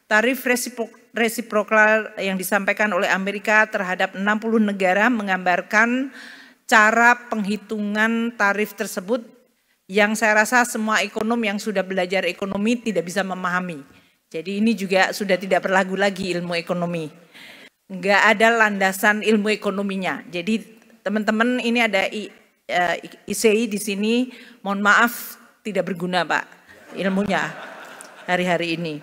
Tarif resiprokal yang disampaikan oleh Amerika terhadap 60 negara menggambarkan cara penghitungan tarif tersebut yang saya rasa semua ekonom yang sudah belajar ekonomi tidak bisa memahami. Jadi ini juga sudah tidak berlagu lagi ilmu ekonomi. Enggak ada landasan ilmu ekonominya. Jadi teman-teman ini ada ICI di sini, mohon maaf tidak berguna Pak ilmunya hari-hari ini.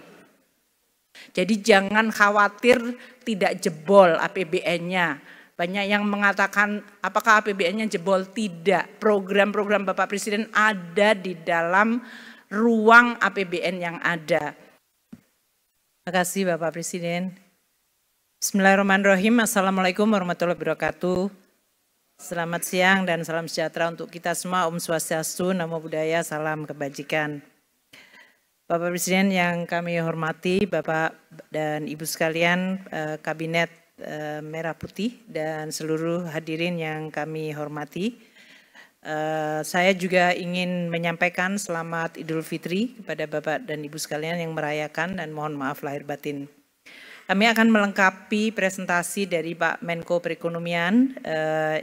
Jadi jangan khawatir tidak jebol APBN-nya. Banyak yang mengatakan apakah APBN-nya jebol? Tidak. Program-program Bapak Presiden ada di dalam ruang APBN yang ada. Terima kasih Bapak Presiden. Bismillahirrahmanirrahim. Assalamualaikum warahmatullahi wabarakatuh. Selamat siang dan salam sejahtera untuk kita semua. Om Swastiastu, Namo Buddhaya, salam kebajikan. Bapak Presiden yang kami hormati, Bapak dan Ibu sekalian, Kabinet Merah Putih dan seluruh hadirin yang kami hormati. Saya juga ingin menyampaikan selamat Idul Fitri kepada Bapak dan Ibu sekalian yang merayakan dan mohon maaf lahir batin. Kami akan melengkapi presentasi dari Pak Menko Perekonomian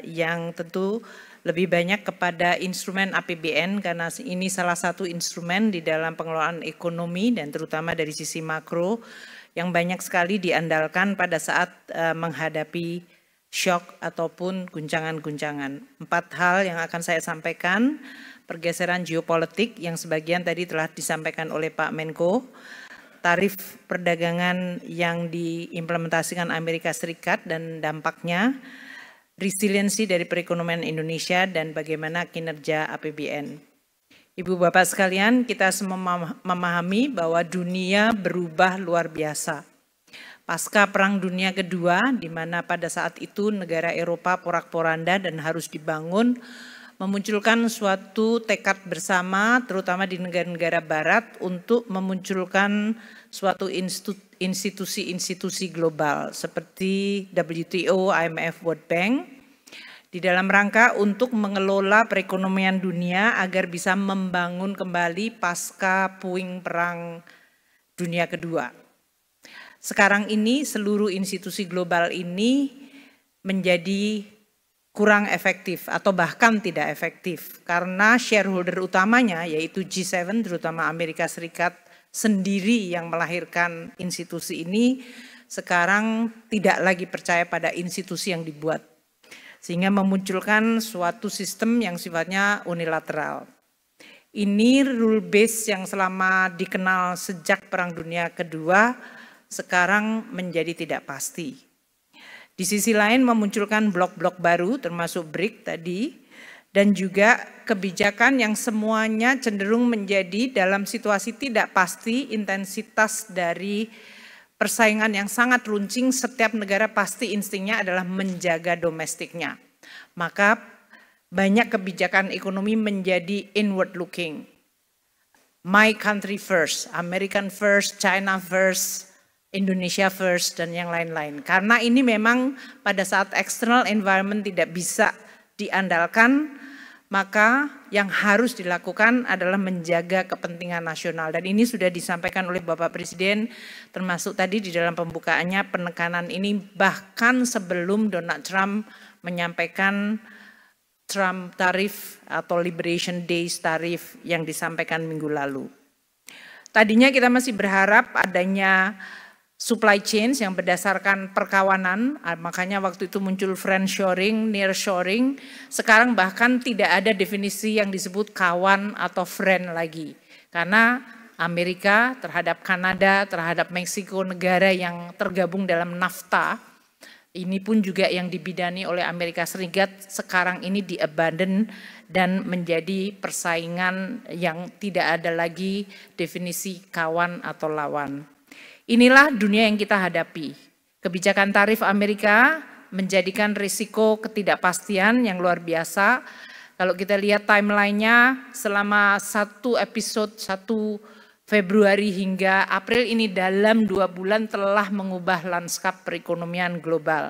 yang tentu lebih banyak kepada instrumen APBN karena ini salah satu instrumen di dalam pengelolaan ekonomi dan terutama dari sisi makro yang banyak sekali diandalkan pada saat menghadapi shock ataupun guncangan-guncangan. 4 hal yang akan saya sampaikan, pergeseran geopolitik yang sebagian tadi telah disampaikan oleh Pak Menko, tarif perdagangan yang diimplementasikan Amerika Serikat dan dampaknya, resiliensi dari perekonomian Indonesia dan bagaimana kinerja APBN. Ibu Bapak sekalian, kita semua memahami bahwa dunia berubah luar biasa. Pasca Perang Dunia Kedua, di mana pada saat itu negara Eropa porak-poranda dan harus dibangun, memunculkan suatu tekad bersama, terutama di negara-negara Barat, untuk memunculkan suatu institusi-institusi global seperti WTO, IMF, World Bank, di dalam rangka untuk mengelola perekonomian dunia agar bisa membangun kembali pasca puing Perang Dunia Kedua. Sekarang ini seluruh institusi global ini menjadi kurang efektif atau bahkan tidak efektif karena shareholder utamanya yaitu G7 terutama Amerika Serikat sendiri yang melahirkan institusi ini sekarang tidak lagi percaya pada institusi yang dibuat sehingga memunculkan suatu sistem yang sifatnya unilateral. Ini rule base yang selama dikenal sejak Perang Dunia Kedua sekarang menjadi tidak pasti. Di sisi lain memunculkan blok-blok baru termasuk BRIC tadi dan juga kebijakan yang semuanya cenderung menjadi dalam situasi tidak pasti intensitas dari persaingan yang sangat runcing, setiap negara pasti instingnya adalah menjaga domestiknya. Maka banyak kebijakan ekonomi menjadi inward looking. My country first, American first, China first, Indonesia first dan yang lain-lain. Karena ini memang pada saat external environment tidak bisa diandalkan, maka yang harus dilakukan adalah menjaga kepentingan nasional. Dan ini sudah disampaikan oleh Bapak Presiden, termasuk tadi di dalam pembukaannya penekanan ini bahkan sebelum Donald Trump menyampaikan Trump tarif atau Liberation Days tarif yang disampaikan minggu lalu. Tadinya kita masih berharap adanya supply chain yang berdasarkan perkawanan, makanya waktu itu muncul friendshoring, nearshoring. Sekarang bahkan tidak ada definisi yang disebut kawan atau friend lagi. Karena Amerika terhadap Kanada, terhadap Meksiko, negara yang tergabung dalam NAFTA, ini pun juga yang dibidani oleh Amerika Serikat, sekarang ini di-abandon dan menjadi persaingan yang tidak ada lagi definisi kawan atau lawan. Inilah dunia yang kita hadapi. Kebijakan tarif Amerika menjadikan risiko ketidakpastian yang luar biasa. Kalau kita lihat timelinenya selama satu episode 1 Februari hingga April ini dalam 2 bulan telah mengubah lanskap perekonomian global.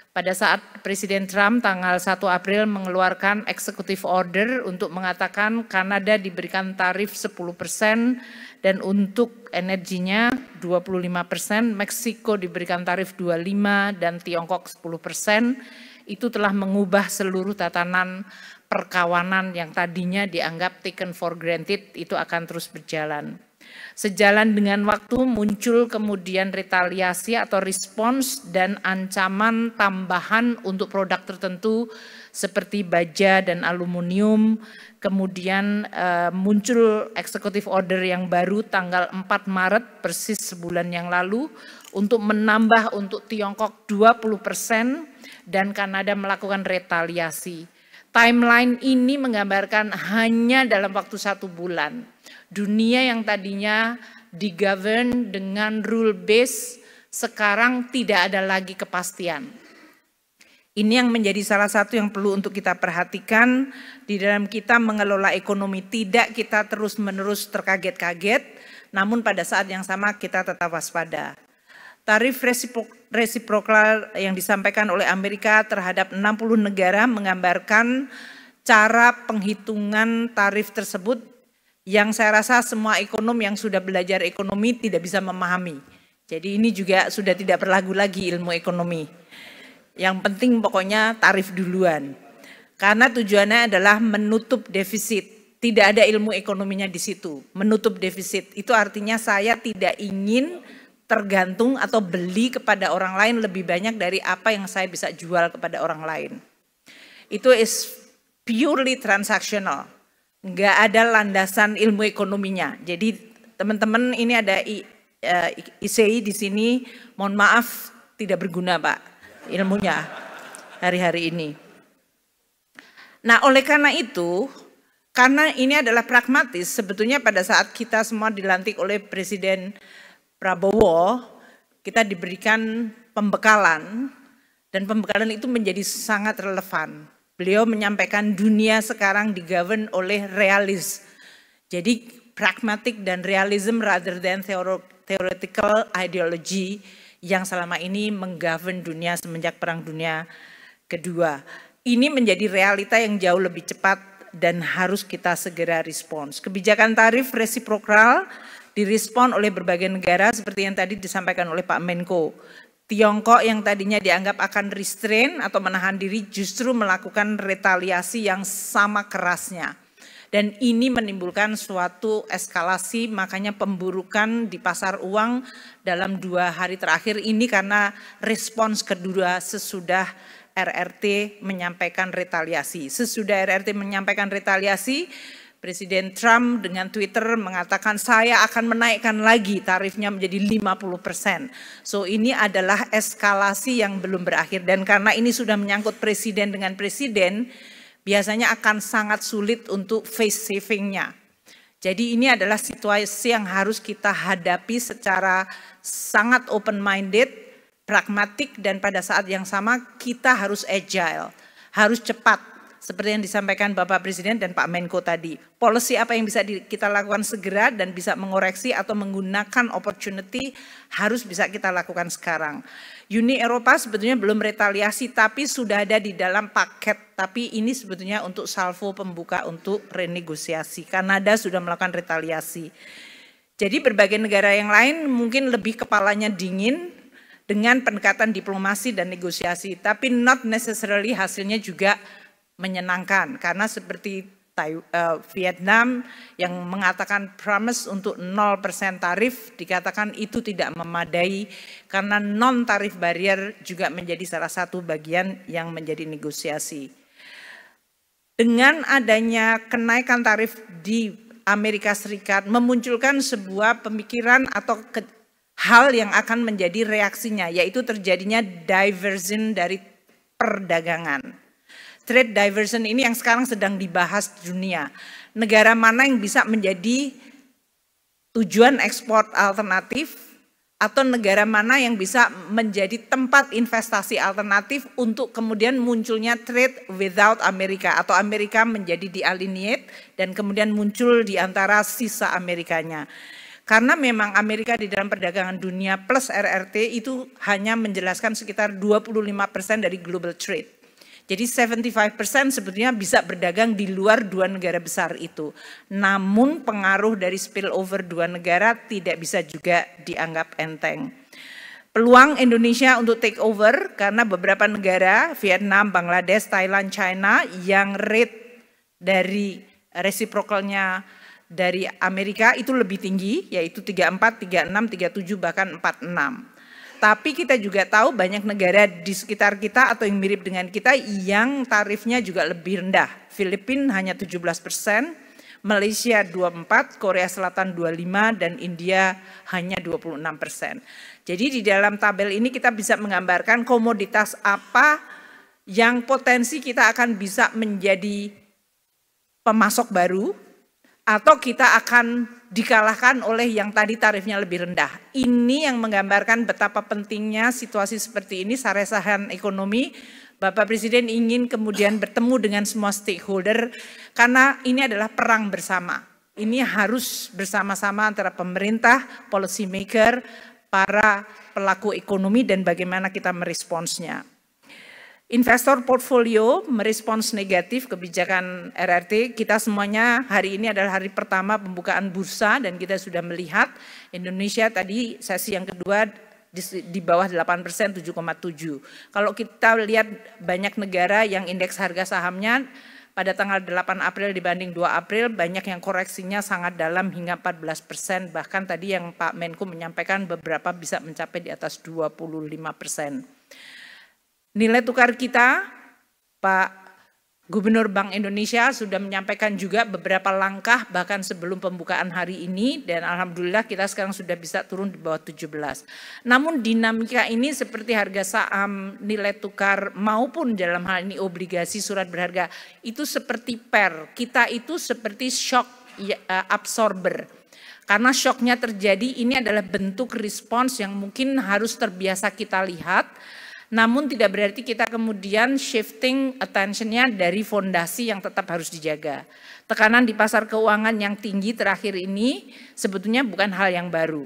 pada saat Presiden Trump tanggal 1 April mengeluarkan executive order untuk mengatakan Kanada diberikan tarif 10% dan untuk energinya 25%, Meksiko diberikan tarif 25% dan Tiongkok 10%, itu telah mengubah seluruh tatanan perkawanan yang tadinya dianggap taken for granted itu akan terus berjalan. Sejalan dengan waktu muncul kemudian retaliasi atau respons dan ancaman tambahan untuk produk tertentu seperti baja dan aluminium. Kemudian muncul executive order yang baru tanggal 4 Maret persis sebulan yang lalu untuk menambah untuk Tiongkok 20% dan Kanada melakukan retaliasi. Timeline ini menggambarkan hanya dalam waktu 1 bulan. Dunia yang tadinya digovern dengan rule base sekarang tidak ada lagi kepastian. Ini yang menjadi salah satu yang perlu untuk kita perhatikan di dalam kita mengelola ekonomi. Tidak kita terus-menerus terkaget-kaget, namun pada saat yang sama kita tetap waspada. Tarif resiprokal yang disampaikan oleh Amerika terhadap 60 negara menggambarkan cara penghitungan tarif tersebut yang saya rasa semua ekonom yang sudah belajar ekonomi tidak bisa memahami. Jadi ini juga sudah tidak berlagu lagi ilmu ekonomi. Yang penting pokoknya tarif duluan. Karena tujuannya adalah menutup defisit. Tidak ada ilmu ekonominya di situ. Menutup defisit itu artinya saya tidak ingin tergantung atau beli kepada orang lain lebih banyak dari apa yang saya bisa jual kepada orang lain. Itu is purely transactional. Nggak ada landasan ilmu ekonominya. Jadi teman-teman ini ada ICI di sini, mohon maaf tidak berguna Pak ilmunya hari-hari ini. Nah oleh karena itu, karena ini adalah pragmatis, sebetulnya pada saat kita semua dilantik oleh Presiden Prabowo, kita diberikan pembekalan dan pembekalan itu menjadi sangat relevan. Beliau menyampaikan dunia sekarang digovern oleh realis. Jadi pragmatic dan realism rather than theoretical ideology yang selama ini menggovern dunia semenjak Perang Dunia Kedua. Ini menjadi realita yang jauh lebih cepat dan harus kita segera respons. Kebijakan tarif resiprokal direspon oleh berbagai negara seperti yang tadi disampaikan oleh Pak Menko. Tiongkok yang tadinya dianggap akan restrain atau menahan diri justru melakukan retaliasi yang sama kerasnya. Dan ini menimbulkan suatu eskalasi, makanya pemburukan di pasar uang dalam 2 hari terakhir ini karena respons kedua sesudah RRT menyampaikan retaliasi. Sesudah RRT menyampaikan retaliasi, Presiden Trump dengan Twitter mengatakan saya akan menaikkan lagi tarifnya menjadi 50%. So ini adalah eskalasi yang belum berakhir dan karena ini sudah menyangkut presiden dengan presiden, biasanya akan sangat sulit untuk face savingnya. Jadi ini adalah situasi yang harus kita hadapi secara sangat open-minded, pragmatik dan pada saat yang sama kita harus agile, harus cepat. Seperti yang disampaikan Bapak Presiden dan Pak Menko tadi. Policy apa yang bisa kita lakukan segera dan bisa mengoreksi atau menggunakan opportunity harus bisa kita lakukan sekarang. Uni Eropa sebetulnya belum retaliasi tapi sudah ada di dalam paket. Tapi ini sebetulnya untuk salvo pembuka untuk renegosiasi. Kanada sudah melakukan retaliasi. Jadi berbagai negara yang lain mungkin lebih kepalanya dingin dengan pendekatan diplomasi dan negosiasi. Tapi not necessarily hasilnya juga menyenangkan karena seperti Vietnam yang mengatakan promise untuk 0% tarif dikatakan itu tidak memadai karena non tarif barrier juga menjadi salah satu bagian yang menjadi negosiasi. Dengan adanya kenaikan tarif di Amerika Serikat memunculkan sebuah pemikiran atau hal yang akan menjadi reaksinya yaitu terjadinya diversion dari perdagangan. Trade diversion ini yang sekarang sedang dibahas di dunia. Negara mana yang bisa menjadi tujuan ekspor alternatif atau negara mana yang bisa menjadi tempat investasi alternatif untuk kemudian munculnya trade without Amerika atau Amerika menjadi dialienate dan kemudian muncul di antara sisa Amerikanya. Karena memang Amerika di dalam perdagangan dunia plus RRT itu hanya menjelaskan sekitar 25% dari global trade. Jadi 75% sebetulnya bisa berdagang di luar dua negara besar itu. Namun pengaruh dari spillover dua negara tidak bisa juga dianggap enteng. Peluang Indonesia untuk take over karena beberapa negara, Vietnam, Bangladesh, Thailand, China yang rate dari reciprocalnya dari Amerika itu lebih tinggi, yaitu 34, 36, 37, bahkan 46. Tapi kita juga tahu banyak negara di sekitar kita atau yang mirip dengan kita yang tarifnya juga lebih rendah. Filipina hanya 17%, Malaysia 24%, Korea Selatan 25%, dan India hanya 26%. Jadi di dalam tabel ini kita bisa menggambarkan komoditas apa yang potensi kita akan bisa menjadi pemasok baru, atau kita akan dikalahkan oleh yang tadi tarifnya lebih rendah. Ini yang menggambarkan betapa pentingnya situasi seperti ini, saresahan ekonomi. Bapak Presiden ingin kemudian bertemu dengan semua stakeholder, karena ini adalah perang bersama. Ini harus bersama-sama antara pemerintah, policy maker, para pelaku ekonomi, dan bagaimana kita meresponsnya. Investor portfolio merespons negatif kebijakan RRT. Kita semuanya hari ini adalah hari pertama pembukaan bursa dan kita sudah melihat Indonesia tadi sesi yang kedua di bawah 8%, 7,7. Kalau kita lihat banyak negara yang indeks harga sahamnya pada tanggal 8 April dibanding 2 April banyak yang koreksinya sangat dalam hingga 14%. Bahkan tadi yang Pak Menko menyampaikan beberapa bisa mencapai di atas 25%. Nilai tukar kita, Pak Gubernur Bank Indonesia sudah menyampaikan juga beberapa langkah bahkan sebelum pembukaan hari ini, dan alhamdulillah kita sekarang sudah bisa turun di bawah 17. Namun dinamika ini seperti harga saham, nilai tukar maupun dalam hal ini obligasi surat berharga itu seperti kita itu seperti shock absorber. Karena shocknya terjadi, ini adalah bentuk respons yang mungkin harus terbiasa kita lihat. Namun tidak berarti kita kemudian shifting attention-nya dari fondasi yang tetap harus dijaga. Tekanan di pasar keuangan yang tinggi terakhir ini sebetulnya bukan hal yang baru.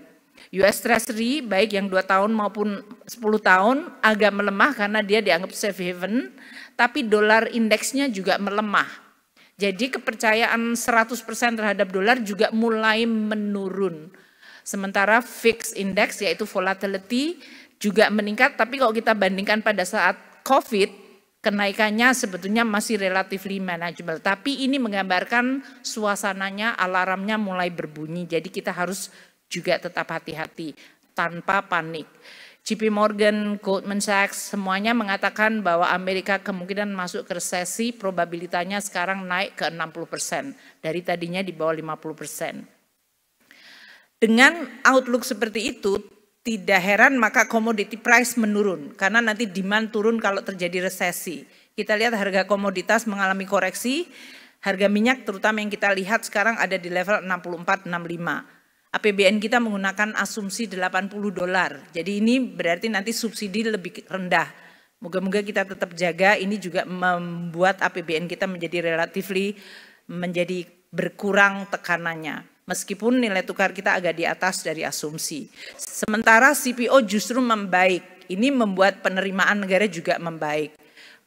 US Treasury baik yang 2 tahun maupun 10 tahun agak melemah karena dia dianggap safe haven, tapi dolar indeksnya juga melemah. Jadi kepercayaan 100% terhadap dolar juga mulai menurun. Sementara fixed index yaitu volatility juga meningkat, tapi kalau kita bandingkan pada saat COVID, kenaikannya sebetulnya masih relatively manageable. Tapi ini menggambarkan suasananya, alarmnya mulai berbunyi, jadi kita harus juga tetap hati-hati, tanpa panik. JP Morgan, Goldman Sachs, semuanya mengatakan bahwa Amerika kemungkinan masuk ke resesi, probabilitasnya sekarang naik ke 60%, dari tadinya di bawah 50%. Dengan outlook seperti itu, tidak heran maka commodity price menurun, karena nanti demand turun kalau terjadi resesi. Kita lihat harga komoditas mengalami koreksi, harga minyak terutama yang kita lihat sekarang ada di level 64-65. APBN kita menggunakan asumsi $80. Jadi ini berarti nanti subsidi lebih rendah. Moga-moga kita tetap jaga, ini juga membuat APBN kita menjadi relatively menjadi berkurang tekanannya. Meskipun nilai tukar kita agak di atas dari asumsi. Sementara CPO justru membaik. Ini membuat penerimaan negara juga membaik.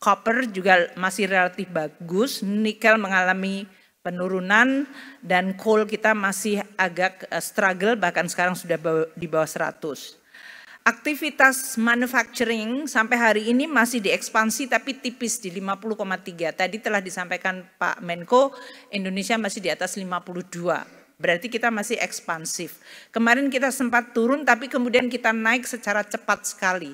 Copper juga masih relatif bagus. Nikel mengalami penurunan dan coal kita masih agak struggle, bahkan sekarang sudah di bawah 100. Aktivitas manufacturing sampai hari ini masih diekspansi tapi tipis di 50,3. Tadi telah disampaikan Pak Menko, Indonesia masih di atas 52. Berarti kita masih ekspansif. Kemarin kita sempat turun tapi kemudian kita naik secara cepat sekali.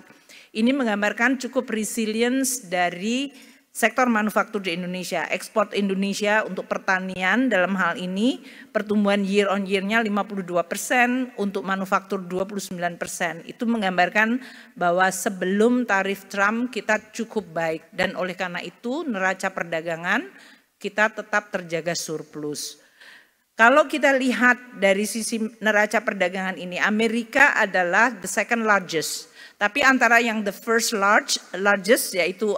Ini menggambarkan cukup resilience dari sektor manufaktur di Indonesia. Ekspor Indonesia untuk pertanian dalam hal ini pertumbuhan year on year-nya 52%, untuk manufaktur 29%. Itu menggambarkan bahwa sebelum tarif Trump kita cukup baik, dan oleh karena itu neraca perdagangan kita tetap terjaga surplus. Kalau kita lihat dari sisi neraca perdagangan ini, Amerika adalah the second largest. Tapi antara yang the first largest yaitu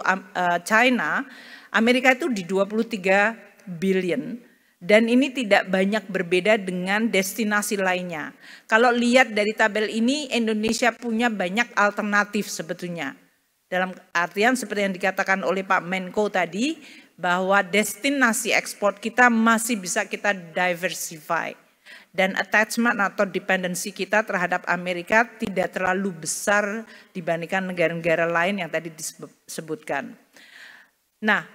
China, Amerika itu di 23 billion. Dan ini tidak banyak berbeda dengan destinasi lainnya. Kalau lihat dari tabel ini, Indonesia punya banyak alternatif sebetulnya. Dalam artian seperti yang dikatakan oleh Pak Menko tadi, bahwa destinasi ekspor kita masih bisa kita diversify. Dan attachment atau dependency kita terhadap Amerika tidak terlalu besar dibandingkan negara-negara lain yang tadi disebutkan. Nah,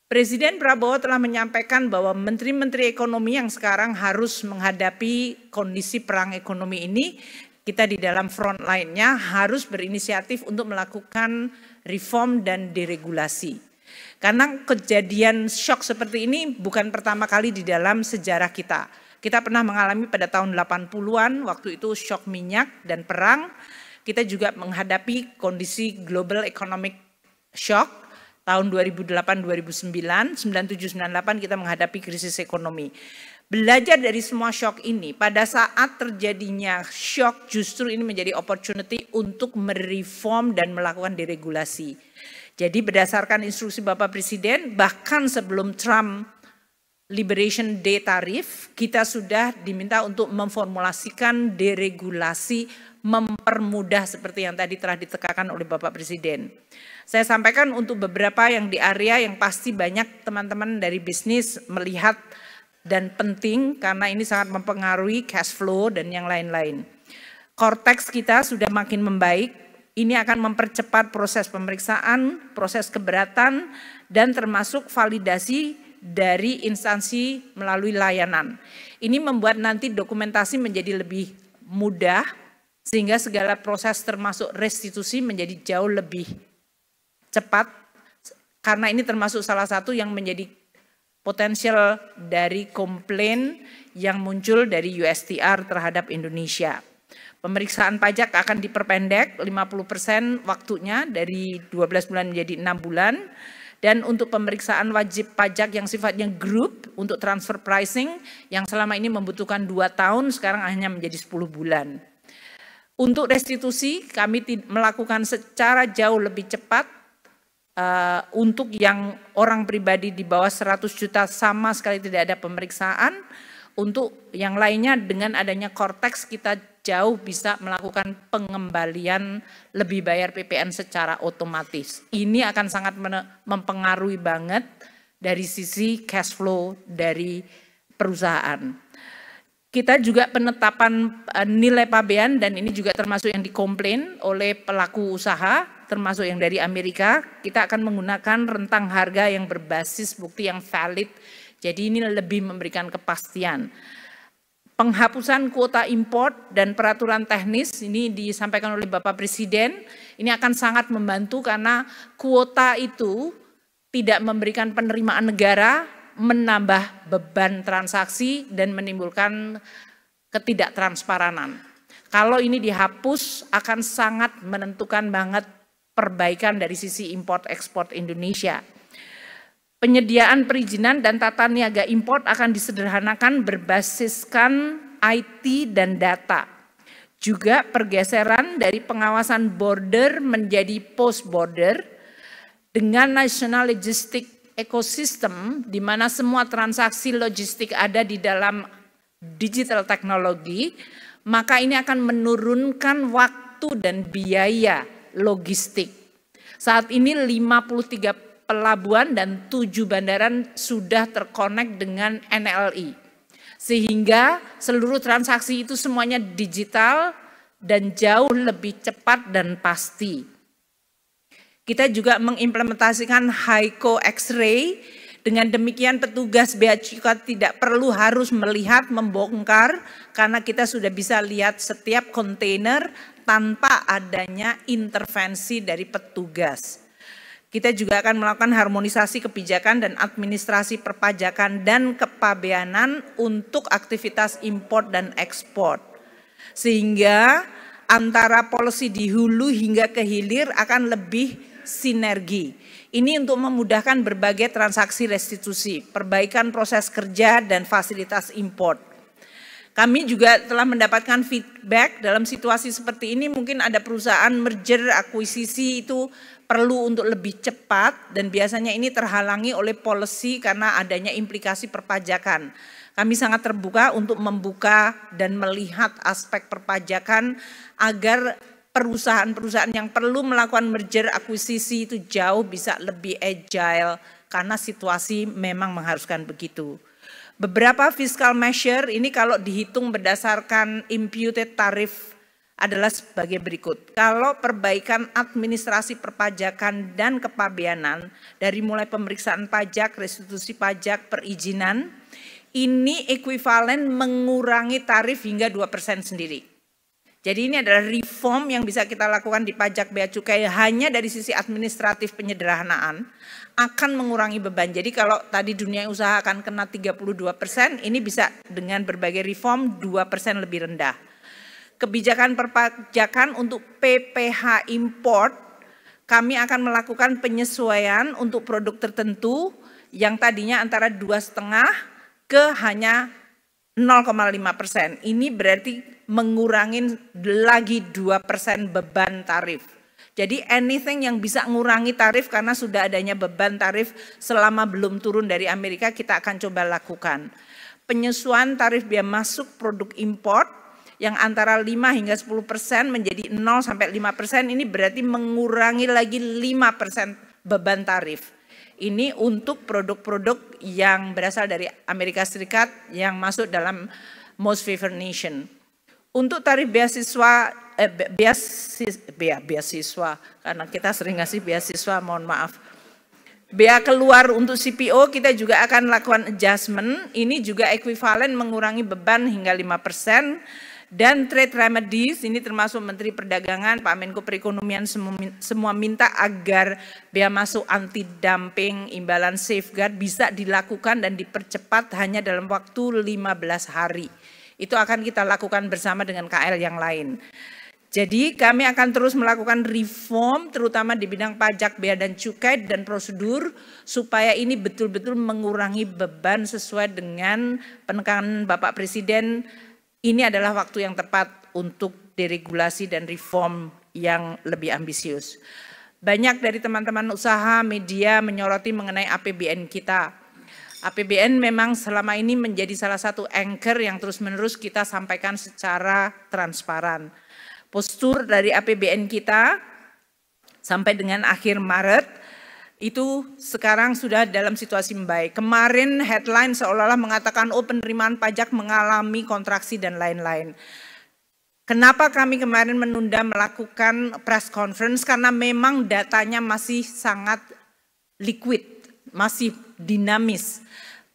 Presiden Prabowo telah menyampaikan bahwa menteri-menteri ekonomi yang sekarang harus menghadapi kondisi perang ekonomi ini, kita di dalam front line-nya harus berinisiatif untuk melakukan reform dan deregulasi. Karena kejadian shock seperti ini bukan pertama kali di dalam sejarah kita. Kita pernah mengalami pada tahun 80-an, waktu itu shock minyak dan perang. Kita juga menghadapi kondisi global economic shock. Tahun 2008-2009, 97-98 kita menghadapi krisis ekonomi. Belajar dari semua shock ini, pada saat terjadinya shock justru ini menjadi opportunity untuk mereform dan melakukan deregulasi. Jadi berdasarkan instruksi Bapak Presiden, bahkan sebelum Trump Liberation Day tarif, kita sudah diminta untuk memformulasikan deregulasi, mempermudah seperti yang tadi telah ditekankan oleh Bapak Presiden. Saya sampaikan untuk beberapa yang di area yang pasti banyak teman-teman dari bisnis melihat dan penting karena ini sangat mempengaruhi cash flow dan yang lain-lain. Cortex kita sudah makin membaik, ini akan mempercepat proses pemeriksaan, proses keberatan, dan termasuk validasi dari instansi melalui layanan. Ini membuat nanti dokumentasi menjadi lebih mudah, sehingga segala proses termasuk restitusi menjadi jauh lebih cepat, karena ini termasuk salah satu yang menjadi potensial dari komplain yang muncul dari USTR terhadap Indonesia. Pemeriksaan pajak akan diperpendek 50% waktunya dari 12 bulan menjadi 6 bulan. Dan untuk pemeriksaan wajib pajak yang sifatnya grup untuk transfer pricing yang selama ini membutuhkan 2 tahun sekarang hanya menjadi 10 bulan. Untuk restitusi kami melakukan secara jauh lebih cepat. Untuk yang orang pribadi di bawah 100 juta sama sekali tidak ada pemeriksaan. Untuk yang lainnya dengan adanya Cortex kita jauh bisa melakukan pengembalian lebih bayar PPN secara otomatis. Ini akan sangat mempengaruhi banget dari sisi cash flow dari perusahaan. Kita juga penetapan nilai pabean dan ini juga termasuk yang dikomplain oleh pelaku usaha, termasuk yang dari Amerika. Kita akan menggunakan rentang harga yang berbasis bukti yang valid, jadi ini lebih memberikan kepastian. Penghapusan kuota import dan peraturan teknis ini disampaikan oleh Bapak Presiden, ini akan sangat membantu karena kuota itu tidak memberikan penerimaan negara, menambah beban transaksi dan menimbulkan ketidaktransparan. Kalau ini dihapus akan sangat menentukan banget perbaikan dari sisi import ekspor Indonesia. Penyediaan perizinan dan tata niaga import akan disederhanakan berbasiskan IT dan data. Juga pergeseran dari pengawasan border menjadi post border dengan national logistic ekosistem di mana semua transaksi logistik ada di dalam digital teknologi, maka ini akan menurunkan waktu dan biaya logistik. Saat ini 53 pelabuhan dan 7 bandaran sudah terkonek dengan NLI. Sehingga seluruh transaksi itu semuanya digital dan jauh lebih cepat dan pasti. Kita juga mengimplementasikan HICO X-ray, dengan demikian petugas bea cukai tidak perlu harus melihat, membongkar, karena kita sudah bisa lihat setiap kontainer tanpa adanya intervensi dari petugas. Kita juga akan melakukan harmonisasi kebijakan dan administrasi perpajakan dan kepabeanan untuk aktivitas impor dan ekspor. Sehingga antara policy di hulu hingga ke hilir akan lebih sinergi. Ini untuk memudahkan berbagai transaksi restitusi, perbaikan proses kerja dan fasilitas impor. Kami juga telah mendapatkan feedback dalam situasi seperti ini, mungkin ada perusahaan merger, akuisisi itu perlu untuk lebih cepat dan biasanya ini terhalangi oleh policy karena adanya implikasi perpajakan. Kami sangat terbuka untuk membuka dan melihat aspek perpajakan agar perusahaan-perusahaan yang perlu melakukan merger, akuisisi itu jauh bisa lebih agile karena situasi memang mengharuskan begitu. Beberapa fiscal measure ini kalau dihitung berdasarkan imputed tarif adalah sebagai berikut. Kalau perbaikan administrasi perpajakan dan kepabeanan dari mulai pemeriksaan pajak, restitusi pajak, perizinan, ini ekuivalen mengurangi tarif hingga 2% sendiri. Jadi ini adalah reform yang bisa kita lakukan di pajak bea cukai hanya dari sisi administratif penyederhanaan akan mengurangi beban. Jadi kalau tadi dunia usaha akan kena 32%, ini bisa dengan berbagai reform 2% lebih rendah. Kebijakan perpajakan untuk PPh import, kami akan melakukan penyesuaian untuk produk tertentu yang tadinya antara 2,5 ke hanya 0,5%. Ini berarti mengurangi lagi 2% beban tarif. Jadi anything yang bisa mengurangi tarif karena sudah adanya beban tarif selama belum turun dari Amerika kita akan coba lakukan. Penyesuaian tarif biaya masuk produk import yang antara 5 hingga 10% menjadi 0 sampai 5%, ini berarti mengurangi lagi 5% beban tarif. Ini untuk produk-produk yang berasal dari Amerika Serikat yang masuk dalam most favored nation. Untuk tarif beasiswa, karena kita sering ngasih beasiswa, mohon maaf. Bea keluar untuk CPO kita juga akan lakukan adjustment, ini juga ekuivalen mengurangi beban hingga 5%. Dan trade remedies, ini termasuk Menteri Perdagangan, Pak Menko Perekonomian semua minta agar bea masuk anti dumping, imbalan safeguard bisa dilakukan dan dipercepat hanya dalam waktu 15 hari. Itu akan kita lakukan bersama dengan KL yang lain. Jadi kami akan terus melakukan reform terutama di bidang pajak, bea dan cukai dan prosedur supaya ini betul-betul mengurangi beban sesuai dengan penekanan Bapak Presiden. Ini adalah waktu yang tepat untuk deregulasi dan reform yang lebih ambisius. Banyak dari teman-teman usaha, media menyoroti mengenai APBN kita. APBN memang selama ini menjadi salah satu anchor yang terus-menerus kita sampaikan secara transparan. Postur dari APBN kita sampai dengan akhir Maret itu sekarang sudah dalam situasi membaik. Kemarin headline seolah-olah mengatakan penerimaan pajak mengalami kontraksi dan lain-lain. Kenapa kami kemarin menunda melakukan press conference? Karena memang datanya masih sangat liquid, masih dinamis.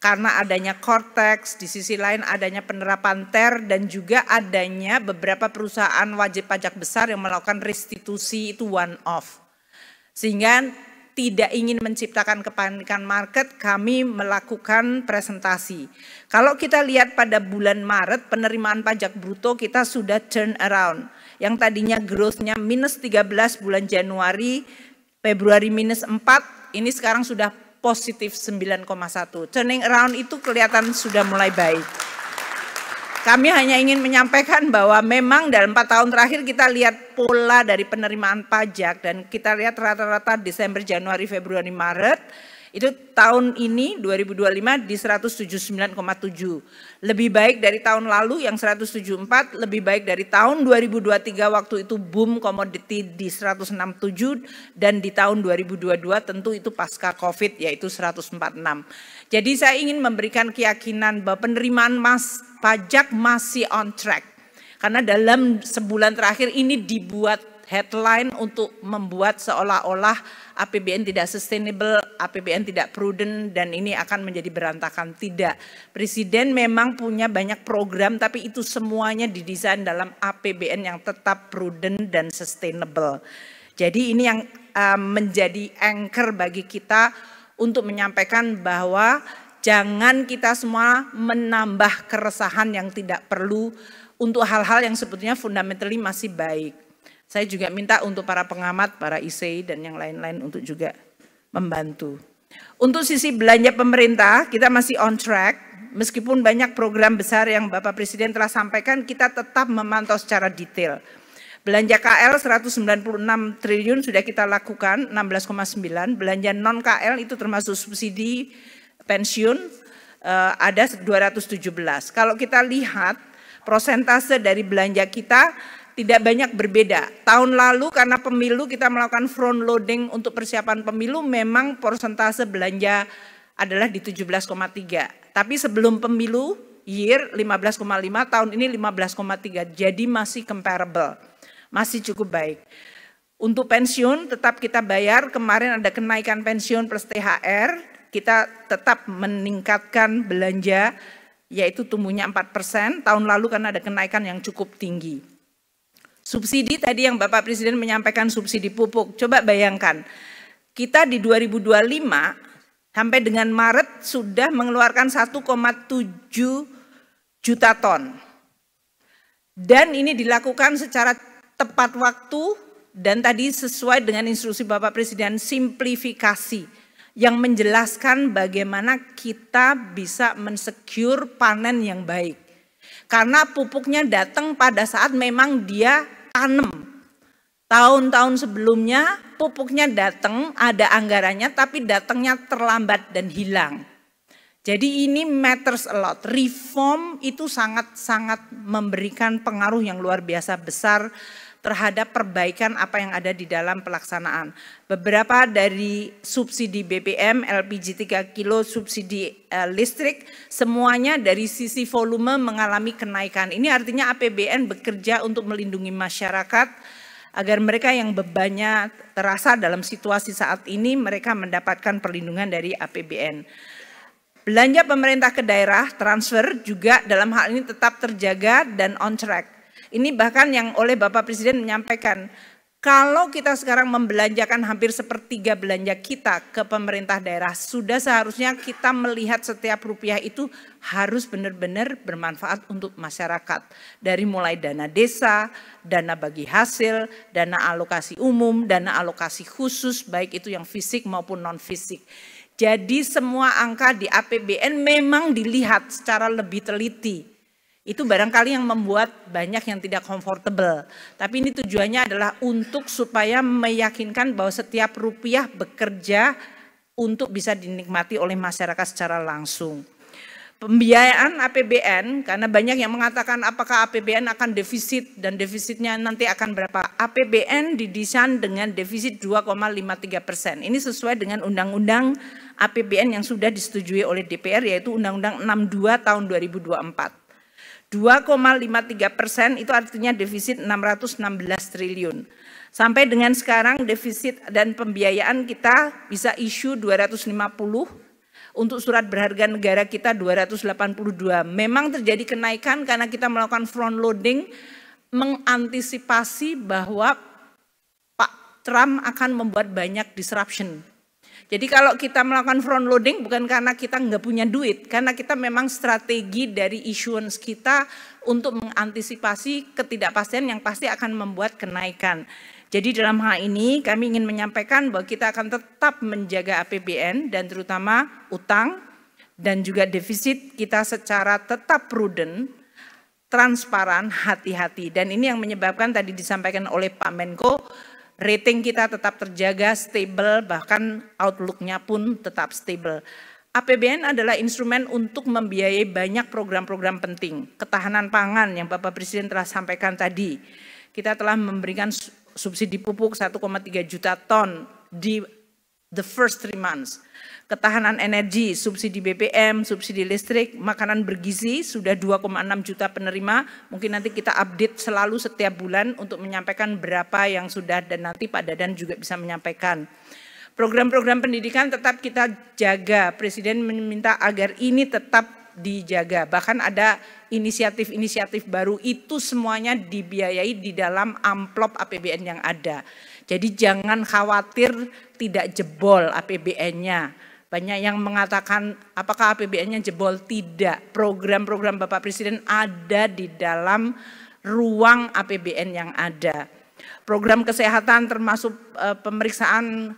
Karena adanya Cortex, di sisi lain adanya penerapan TER dan juga adanya beberapa perusahaan wajib pajak besar yang melakukan restitusi itu one off. Sehingga tidak ingin menciptakan kepanikan market, kami melakukan presentasi. Kalau kita lihat pada bulan Maret, penerimaan pajak bruto kita sudah turn around. Yang tadinya growth-nya minus 13 bulan Januari, Februari minus 4, ini sekarang sudah positif 9,1. Turning around itu kelihatan sudah mulai baik. Kami hanya ingin menyampaikan bahwa memang dalam 4 tahun terakhir kita lihat pola dari penerimaan pajak dan kita lihat rata-rata Desember, Januari, Februari, Maret itu tahun ini 2025 di 179,7. Lebih baik dari tahun lalu yang 174, lebih baik dari tahun 2023 waktu itu boom komoditi di 167 dan di tahun 2022 tentu itu pasca Covid yaitu 146. Jadi saya ingin memberikan keyakinan bahwa penerimaan pajak masih on track. Karena dalam sebulan terakhir ini dibuat headline untuk membuat seolah-olah APBN tidak sustainable, APBN tidak prudent dan ini akan menjadi berantakan. Tidak. Presiden memang punya banyak program tapi itu semuanya didesain dalam APBN yang tetap prudent dan sustainable. Jadi ini yang menjadi anchor bagi kita untuk menyampaikan bahwa jangan kita semua menambah keresahan yang tidak perlu untuk hal-hal yang sebetulnya fundamentally masih baik. Saya juga minta untuk para pengamat, para IC dan yang lain-lain untuk juga membantu. Untuk sisi belanja pemerintah, kita masih on track. meskipun banyak program besar yang Bapak Presiden telah sampaikan, kita tetap memantau secara detail. Belanja KL 196 triliun sudah kita lakukan, 16,9. Belanja non-KL itu termasuk subsidi pensiun ada 217. Kalau kita lihat prosentase dari belanja kita tidak banyak berbeda. Tahun lalu karena pemilu kita melakukan front loading untuk persiapan pemilu, memang persentase belanja adalah di 17,3. Tapi sebelum pemilu, year 15,5, tahun ini 15,3. Jadi masih comparable, masih cukup baik. Untuk pensiun tetap kita bayar, kemarin ada kenaikan pensiun plus THR, kita tetap meningkatkan belanja, yaitu tumbuhnya 4%, tahun lalu karena ada kenaikan yang cukup tinggi. Subsidi tadi yang Bapak Presiden menyampaikan subsidi pupuk, coba bayangkan, kita di 2025 sampai dengan Maret sudah mengeluarkan 1,7 juta ton. Dan ini dilakukan secara tepat waktu dan tadi sesuai dengan instruksi Bapak Presiden, simplifikasi yang menjelaskan bagaimana kita bisa mensecure panen yang baik. Karena pupuknya datang pada saat memang dia tanam. Tahun-tahun sebelumnya pupuknya datang, ada anggarannya, tapi datangnya terlambat dan hilang. Jadi ini matters a lot. Reform itu sangat-sangat memberikan pengaruh yang luar biasa besar terhadap perbaikan apa yang ada di dalam pelaksanaan. Beberapa dari subsidi BBM, LPG 3 kilo, subsidi listrik, semuanya dari sisi volume mengalami kenaikan. Ini artinya APBN bekerja untuk melindungi masyarakat agar mereka yang bebannya terasa dalam situasi saat ini, mereka mendapatkan perlindungan dari APBN. Belanja pemerintah ke daerah, transfer juga dalam hal ini tetap terjaga dan on track. Ini bahkan yang oleh Bapak Presiden menyampaikan, kalau kita sekarang membelanjakan hampir sepertiga belanja kita ke pemerintah daerah, sudah seharusnya kita melihat setiap rupiah itu harus benar-benar bermanfaat untuk masyarakat. Dari mulai dana desa, dana bagi hasil, dana alokasi umum, dana alokasi khusus, baik itu yang fisik maupun non-fisik. Jadi semua angka di APBN memang dilihat secara lebih teliti. Itu barangkali yang membuat banyak yang tidak comfortable. Tapi ini tujuannya adalah untuk supaya meyakinkan bahwa setiap rupiah bekerja untuk bisa dinikmati oleh masyarakat secara langsung. Pembiayaan APBN, karena banyak yang mengatakan apakah APBN akan defisit dan defisitnya nanti akan berapa. APBN didesain dengan defisit 2,53%. Ini sesuai dengan Undang-Undang APBN yang sudah disetujui oleh DPR, yaitu Undang-Undang 62 tahun 2024. 2,53% itu artinya defisit 616 triliun. Sampai dengan sekarang defisit dan pembiayaan kita bisa isu 250, untuk surat berharga negara kita 282. Memang terjadi kenaikan karena kita melakukan front loading, mengantisipasi bahwa Pak Trump akan membuat banyak disruption. Jadi kalau kita melakukan front loading bukan karena kita nggak punya duit, karena kita memang strategi dari issuance kita untuk mengantisipasi ketidakpastian yang pasti akan membuat kenaikan. Jadi dalam hal ini kami ingin menyampaikan bahwa kita akan tetap menjaga APBN dan terutama utang dan juga defisit kita secara tetap prudent, transparan, hati-hati. Dan ini yang menyebabkan tadi disampaikan oleh Pak Menko, rating kita tetap terjaga, stable, bahkan outlook-nya pun tetap stable. APBN adalah instrumen untuk membiayai banyak program-program penting. Ketahanan pangan yang Bapak Presiden telah sampaikan tadi. Kita telah memberikan subsidi pupuk 1,3 juta ton di the first 3 months. Ketahanan energi, subsidi BBM, subsidi listrik, makanan bergizi sudah 2,6 juta penerima. Mungkin nanti kita update selalu setiap bulan untuk menyampaikan berapa yang sudah dan nanti Pak Dadan juga bisa menyampaikan. Program-program pendidikan tetap kita jaga. Presiden meminta agar ini tetap dijaga. Bahkan ada inisiatif-inisiatif baru, itu semuanya dibiayai di dalam amplop APBN yang ada. Jadi jangan khawatir tidak jebol APBN-nya. Banyak yang mengatakan apakah APBN-nya jebol? Tidak. Program-program Bapak Presiden ada di dalam ruang APBN yang ada. Program kesehatan termasuk pemeriksaan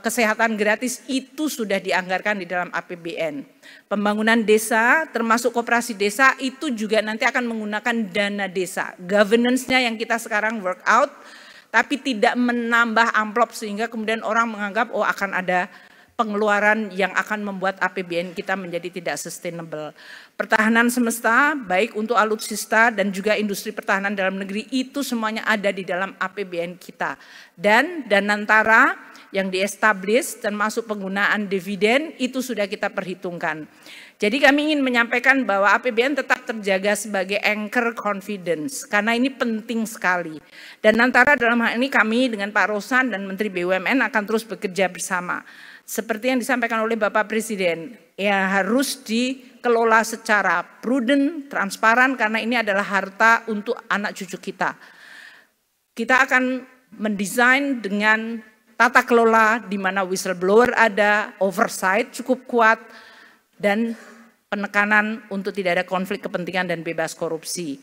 kesehatan gratis itu sudah dianggarkan di dalam APBN. Pembangunan desa termasuk koperasi desa itu juga nanti akan menggunakan dana desa. Governance-nya yang kita sekarang work out, tapi tidak menambah amplop sehingga kemudian orang menganggap oh akan ada pengeluaran yang akan membuat APBN kita menjadi tidak sustainable. Pertahanan semesta, baik untuk alutsista dan juga industri pertahanan dalam negeri, itu semuanya ada di dalam APBN kita. Dan Danantara yang di-establish termasuk penggunaan dividen itu sudah kita perhitungkan. Jadi kami ingin menyampaikan bahwa APBN tetap terjaga sebagai anchor confidence, karena ini penting sekali. Dan antara dalam hal ini kami dengan Pak Rosan dan Menteri BUMN akan terus bekerja bersama. Seperti yang disampaikan oleh Bapak Presiden, ya harus dikelola secara prudent, transparan, karena ini adalah harta untuk anak cucu kita. Kita akan mendesain dengan tata kelola di mana whistleblower ada, oversight cukup kuat, dan penekanan untuk tidak ada konflik kepentingan dan bebas korupsi.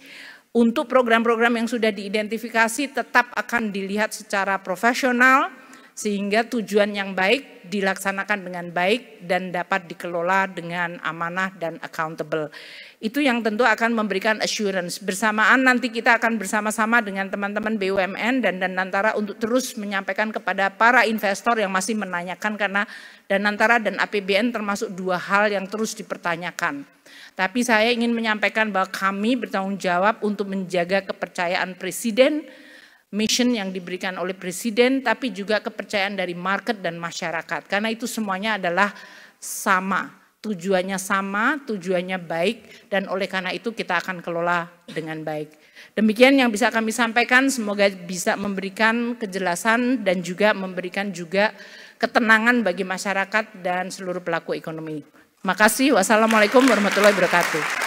Untuk program-program yang sudah diidentifikasi tetap akan dilihat secara profesional, sehingga tujuan yang baik dilaksanakan dengan baik dan dapat dikelola dengan amanah dan accountable. Itu yang tentu akan memberikan assurance. Bersamaan nanti kita akan bersama-sama dengan teman-teman BUMN dan Danantara untuk terus menyampaikan kepada para investor yang masih menanyakan, karena Danantara dan APBN termasuk dua hal yang terus dipertanyakan. Tapi saya ingin menyampaikan bahwa kami bertanggung jawab untuk menjaga kepercayaan Presiden, mission yang diberikan oleh Presiden, tapi juga kepercayaan dari market dan masyarakat. Karena itu semuanya adalah sama, tujuannya baik, dan oleh karena itu kita akan kelola dengan baik. Demikian yang bisa kami sampaikan, semoga bisa memberikan kejelasan dan juga memberikan juga ketenangan bagi masyarakat dan seluruh pelaku ekonomi. Terima kasih. Wassalamualaikum warahmatullahi wabarakatuh.